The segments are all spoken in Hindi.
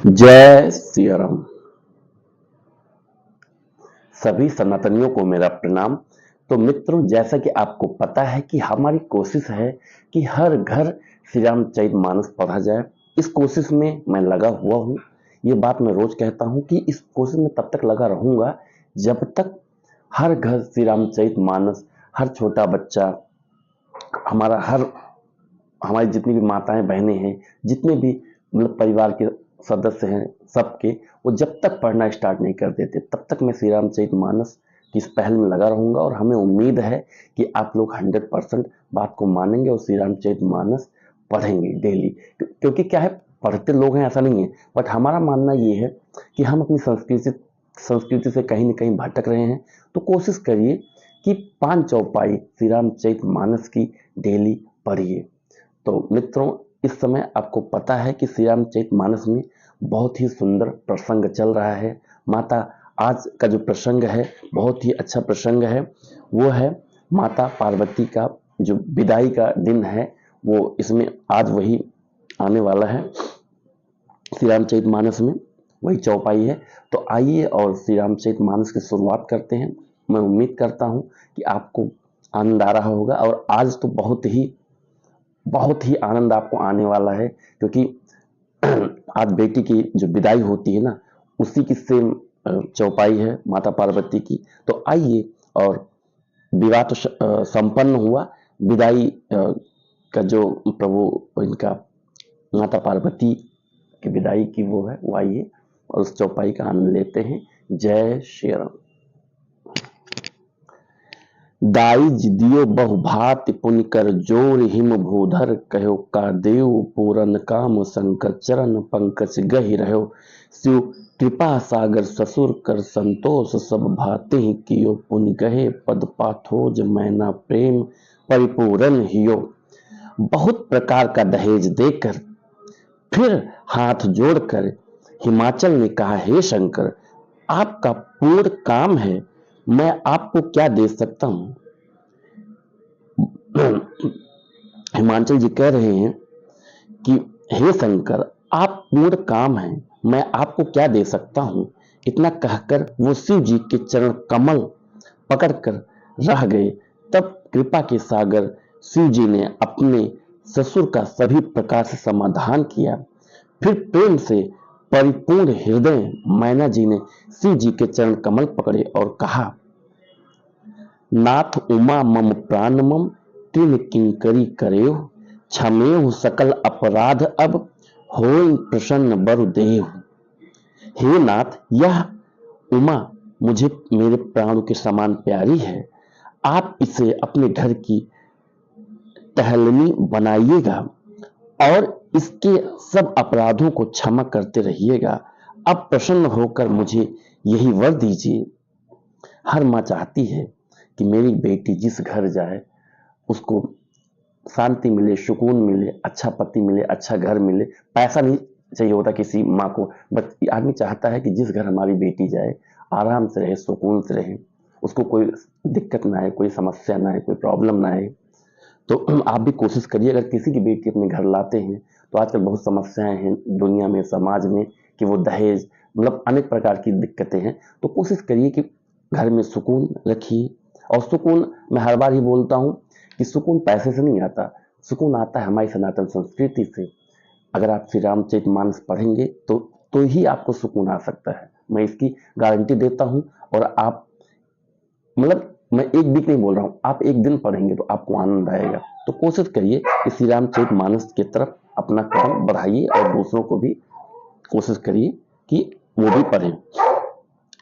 जय श्री राम। सभी सनातनियों को मेरा प्रणाम। तो मित्रों, जैसा कि आपको पता है कि हमारी कोशिश है कि हर घर श्री रामचरितमानस पढ़ा जाए। इस कोशिश में मैं लगा हुआ हूँ। ये बात मैं रोज कहता हूँ कि इस कोशिश में तब तक लगा रहूंगा जब तक हर घर श्री रामचरितमानस, हर छोटा बच्चा, हमारी जितनी भी माताएं बहनें हैं, जितने भी मतलब परिवार के सदस्य हैं, सबके वो जब तक पढ़ना स्टार्ट नहीं कर देते तब तक मैं श्री रामचरितमानस की इस पहल में लगा रहूंगा। और हमें उम्मीद है कि आप लोग 100% बात को मानेंगे और श्री रामचरितमानस पढ़ेंगे डेली। क्योंकि क्या है, पढ़ते लोग हैं ऐसा नहीं है, बट हमारा मानना ये है कि हम अपनी संस्कृति से कहीं ना कहीं भटक रहे हैं। तो कोशिश करिए कि 5 चौपाई श्री रामचरितमानस की डेली पढ़िए। तो मित्रों, इस समय आपको पता है कि श्री रामचरितमानस में बहुत ही सुंदर प्रसंग चल रहा है। माता, आज का जो प्रसंग है बहुत ही अच्छा प्रसंग है। वो है माता पार्वती का जो विदाई का दिन है, वो इसमें आज वही आने वाला है श्री रामचरितमानस में, वही चौपाई है। तो आइए और श्री रामचरितमानस की शुरुआत करते हैं। मैं उम्मीद करता हूँ कि आपको आनंद आ रहा होगा। और आज तो बहुत ही आनंद आपको आने वाला है, क्योंकि आज बेटी की जो विदाई होती है ना, उसी की सेम चौपाई है माता पार्वती की। तो आइए, और विवाह तो संपन्न हुआ, विदाई का जो प्रभु इनका माता पार्वती की विदाई की वो है, वो आइए और उस चौपाई का आनंद लेते हैं। जय श्री राम। दाई दियो बहुभाति पुण्य कर जोर हिम भूधर कहो का देव पूरन काम शंकर चरण पंकज गहि रहो शिव कृपा सागर ससुर कर संतोष सब भाते ही कियो पुण्य गहे पद पाथोज मैना प्रेम परिपूरन हियो। बहुत प्रकार का दहेज देकर फिर हाथ जोड़कर हिमाचल ने कहा, हे शंकर, आपका पूर्ण काम है, मैं आपको क्या दे सकता हूं। हिमाचल जी कह रहे हैं कि हे शंकर, आप पूर्ण काम हैं, मैं आपको क्या दे सकता हूं। इतना कहकर वो शिव जी के चरण कमल पकड़कर रह गए। तब कृपा के सागर शिव जी ने अपने ससुर का सभी प्रकार से समाधान किया। फिर प्रेम से परिपूर्ण हृदय मैना जी ने शिव जी के चरण कमल पकड़े और कहा, नाथ उमा मम प्राण मम तीन किंकरी करेव क्षमेव सकल अपराध अब होय प्रसन्न बरुदेव। हे नाथ, यह उमा मुझे मेरे प्राणों के समान प्यारी है, आप इसे अपने घर की टहलनी बनाइएगा और इसके सब अपराधों को क्षमा करते रहिएगा। अब प्रसन्न होकर मुझे यही वर दीजिए। हर माँ चाहती है कि मेरी बेटी जिस घर जाए उसको शांति मिले, सुकून मिले, अच्छा पति मिले, अच्छा घर मिले। पैसा नहीं चाहिए होता किसी माँ को, बट आदमी चाहता है कि जिस घर हमारी बेटी जाए आराम से रहे, सुकून से रहे, उसको कोई दिक्कत ना आए, कोई समस्या ना आए, कोई प्रॉब्लम ना आए। तो आप भी कोशिश करिए, अगर किसी की बेटी अपने घर लाते हैं तो आजकल बहुत समस्याएं हैं दुनिया में, समाज में, कि वो दहेज मतलब अनेक प्रकार की दिक्कतें हैं। तो कोशिश करिए कि घर में सुकून रखिए। और सुकून, मैं हर बार ही बोलता हूँ कि सुकून पैसे से नहीं आता, सुकून आता है हमारी सनातन संस्कृति से। अगर आप श्री रामचरितमानस पढ़ेंगे तो ही आपको सुकून आ सकता है, मैं इसकी गारंटी देता हूँ। और आप मतलब मैं एक वीक नहीं बोल रहा हूँ, आप एक दिन पढ़ेंगे तो आपको आनंद आएगा। तो कोशिश करिए कि श्री रामचरितमानस की तरफ अपना कदम बढ़ाइए और दूसरों को भी कोशिश करिए कि वो भी पढ़ें।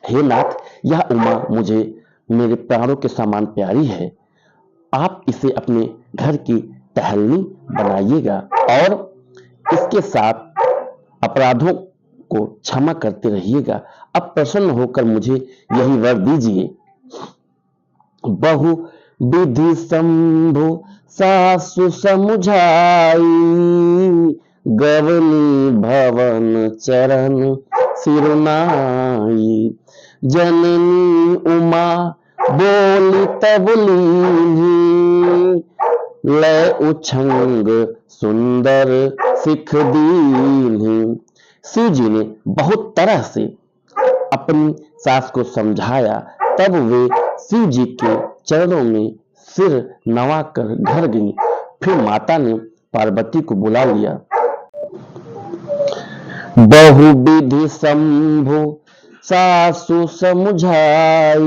हे नाथ, यह उमा मुझे मेरे प्राणों के समान प्यारी है, आप इसे अपने घर की टहलनी बनाइएगा और इसके साथ अपराधों को क्षमा करते रहिएगा। अब प्रसन्न होकर मुझे यही वर दीजिए। बहु विधि शंभु सासु समुझाई गवनी भवन चरण सिरनाई। जननी उमा बोली तब लीनी लय उछंग सुंदर सिख दीनी। शिव जी ने बहुत तरह से अपनी सास को समझाया, तब वे शिव जी के चरणों में सिर नवाकर घर गई। फिर माता ने पार्वती को बुला लिया। बहुविधि शंभु सासु समुझाई,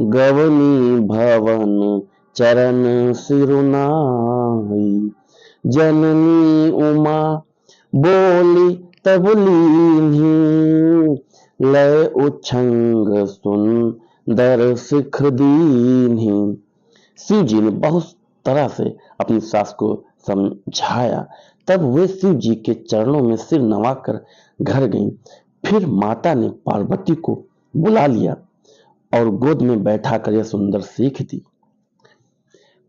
गवनी भवन चरण सिरुनाई। जननी उमा बोली तब लीन्ही, लय उच्छंग सुंदर शिखर दीन्ही। शिव जी ने बहुत तरह से अपनी सास को समझाया, तब वे शिव जी के चरणों में सिर नवाकर घर गईं। फिर माता ने पार्वती को बुला लिया और गोद में बैठा कर यह सुंदर सीख दी।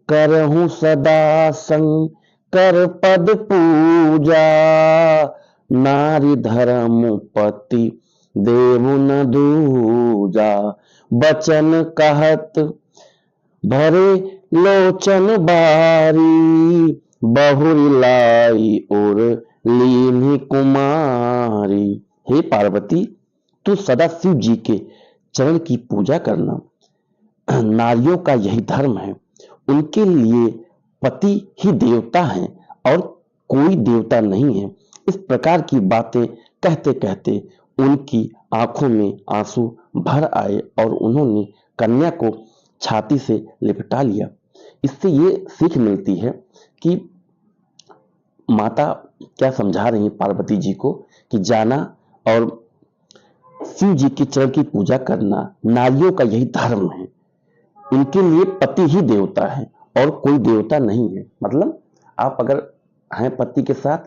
करहूं सदा शंकर पद पूजा, नारी धर्म पति देव न दूजा। बचन कहत भरे लोचन बारी, बहुरी लाई और लीनी कुमारी। हे पार्वती, तू सदा शिव जी के चरण की पूजा करना। नारियों का यही धर्म है, उनके लिए पति ही देवता है और कोई देवता नहीं है। इस प्रकार की बातें कहते कहते उनकी आंखों में आंसू भर आए और उन्होंने कन्या को छाती से लिपटा लिया। इससे ये सीख मिलती है कि माता क्या समझा रही हैं पार्वती जी को कि जाना और शिव जी के चरण की पूजा करना नारियों का यही धर्म है। इनके लिए पति ही देवता है और कोई देवता नहीं है। मतलब आप अगर हैं पति के साथ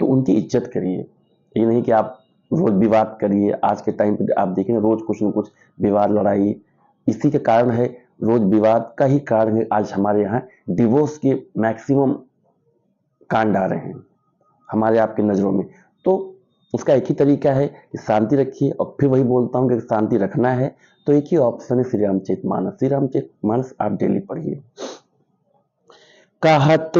तो उनकी इज्जत करिए, ये नहीं कि आप रोज विवाद करिए। आज के टाइम पे आप देखेंगे रोज कुछ न कुछ विवाद लड़ाई, इसी के कारण है, रोज विवाद का ही कारण है आज हमारे यहाँ डिवोर्स के मैक्सिमम कांड आ रहे हैं हमारे आपकी नजरों में। तो उसका एक ही तरीका है कि शांति रखिए। और फिर वही बोलता हूँ कि शांति रखना है तो एक ही ऑप्शन है श्री रामचरितमानस। श्री रामचरितमानस आप डेली पढ़िए। कहत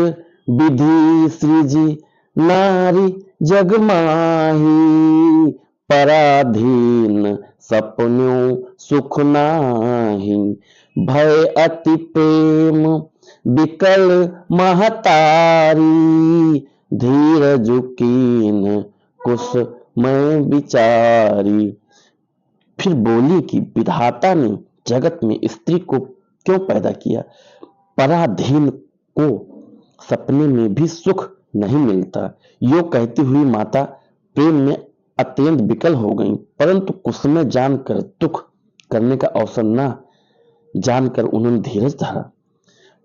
विधि श्री जी नारी जग माही, पराधीन सपनों सुख नाही। भय अति प्रेम विकल महतारी, धीरज कीन कुश मैं विचारी। फिर बोली कि विधाता ने जगत में स्त्री को क्यों पैदा किया? पराधीन को सपने में भी सुख नहीं मिलता। यो कहती हुई माता प्रेम में अत्यंत विकल हो गई, परंतु कुसुम जानकर दुख करने का अवसर न जानकर उन्होंने धीरज धरा।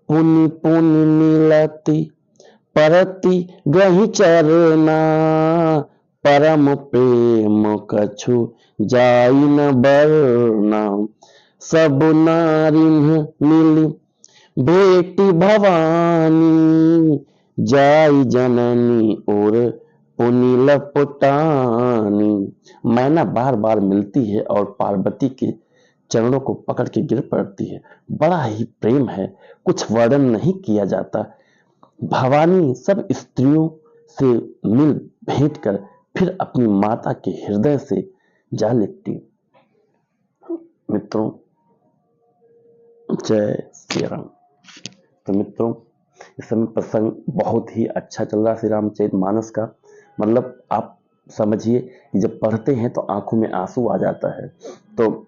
पुनि पुनि मिलती परति गहि चरना, परम प्रेम कछु जाई न बरना। सब नारिन मिली बेटी भवानी, जाई जननी और पुनि लपटानी। मैना बार बार मिलती है और पार्वती के चरणों को पकड़ के गिर पड़ती है। बड़ा ही प्रेम है, कुछ वर्णन नहीं किया जाता। भवानी सब स्त्रियों से मिल भेंट कर फिर अपनी माता के हृदय से जा लिपटी। मित्रों, जय श्री राम। तो मित्रों, इस समय प्रसंग बहुत ही अच्छा चल रहा है श्री रामचरितमानस का। मतलब आप समझिए कि जब पढ़ते हैं तो आंखों में आंसू आ जाता है। तो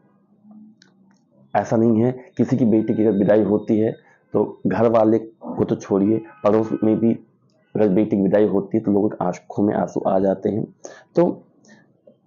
ऐसा नहीं है, किसी की बेटी की अगर विदाई होती है तो घर वाले को तो छोड़िए, पड़ोस में भी अगर बेटी की विदाई होती है तो लोगों की आंखों में आंसू आ जाते हैं। तो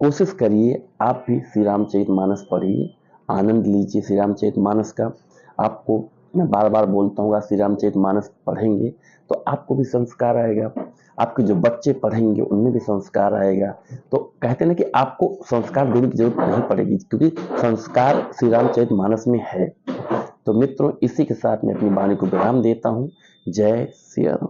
कोशिश करिए आप भी श्री रामचरितमानस पढ़िए, आनंद लीजिए श्री रामचरितमानस का। आपको मैं बार बार बोलता हूँ, श्री रामचरितमानस पढ़ेंगे तो आपको भी संस्कार आएगा, आपके जो बच्चे पढ़ेंगे उनमें भी संस्कार आएगा। तो कहते हैं ना कि आपको संस्कार देने की जरूरत नहीं पड़ेगी, क्योंकि संस्कार श्री रामचरितमानस में है। तो मित्रों, इसी के साथ मैं अपनी वाणी को विराम देता हूँ। जय श्री राम।